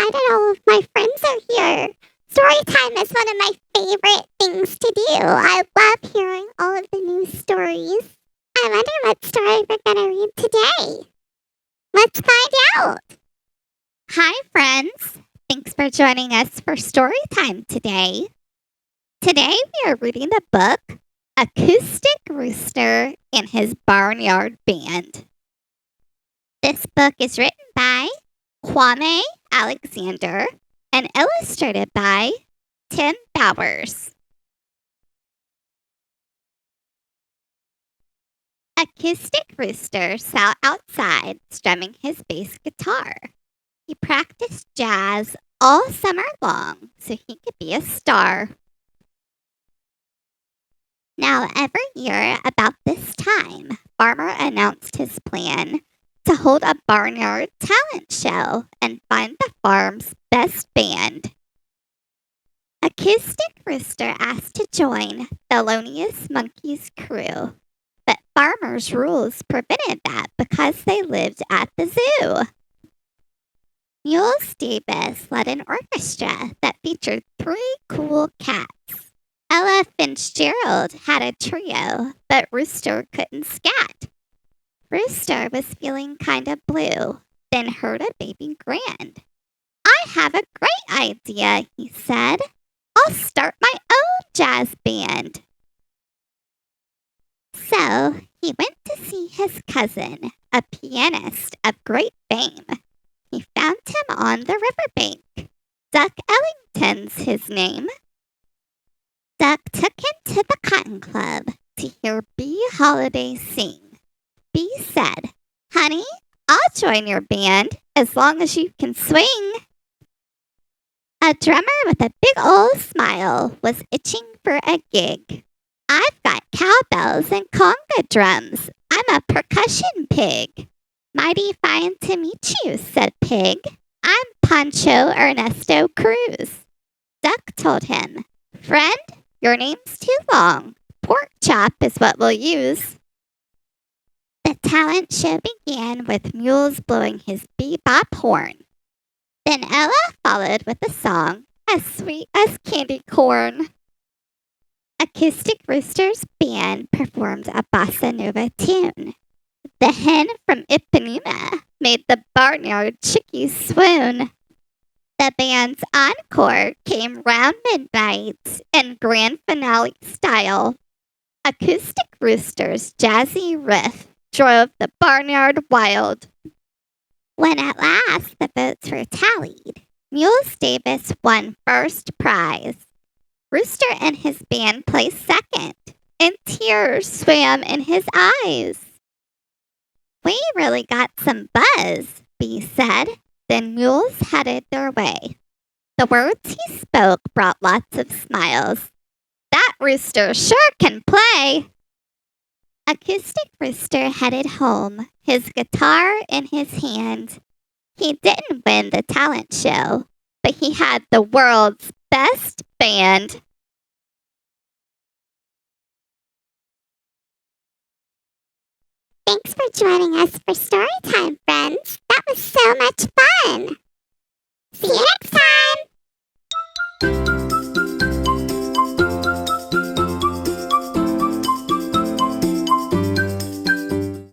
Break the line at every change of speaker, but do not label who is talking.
glad that all of my friends are here. Story time is one of my favorite things to do. I love hearing all of the new stories. I wonder what story we're going to read today. Let's find out. Hi, friends. Thanks for joining us for story time today. Today we are reading the book Acoustic Rooster and His Barnyard Band. This book is written by Kwame Alexander and illustrated by Tim Bowers. Acoustic Rooster sat outside strumming his bass guitar. He practiced jazz all summer long so he could be a star. Now, every year about this time, Farmer announced his plan to hold a barnyard talent show and find the farm's best band. Acoustic Rooster asked to join Thelonious Monkey's crew, but Farmer's rules prevented that because they lived at the zoo. Mules Davis led an orchestra that featured 3 cool cats. Ella Fitzgerald had a trio, but Rooster couldn't scat. Rooster was feeling kind of blue, then heard a baby grand. I have a great idea, he said. I'll start my own jazz band. So he went to see his cousin, a pianist of great fame. He found him on the riverbank. Duck Ellington's his name. Duck took him to the Cotton Club to hear Bee Holiday sing. Bee said, "Honey, I'll join your band as long as you can swing." A drummer with a big old smile was itching for a gig. "I've got cowbells and conga drums. I'm a percussion pig." "Mighty fine to meet you," said Pig. "I'm Pancho Ernesto Cruz." Duck told him, "Friend, your name's too long. Pork chop is what we'll use." The talent show began with Mules blowing his bebop horn. Then Ella followed with a song as sweet as candy corn. Acoustic Rooster's band performed a bossa nova tune. The hen from Ipanema made the barnyard chickies swoon. The band's encore came round midnight in grand finale style. Acoustic Rooster's jazzy riff drove the barnyard wild. When at last the votes were tallied, Mules Davis won first prize. Rooster and his band placed second, and tears swam in his eyes. "We really got some buzz," Bee said. Then Mules headed their way. The words he spoke brought lots of smiles. "That rooster sure can play." Acoustic Rooster headed home, his guitar in his hand. He didn't win the talent show, but he had the world's best band. Thanks for joining us for story time, friends. That was so much fun. See you next time.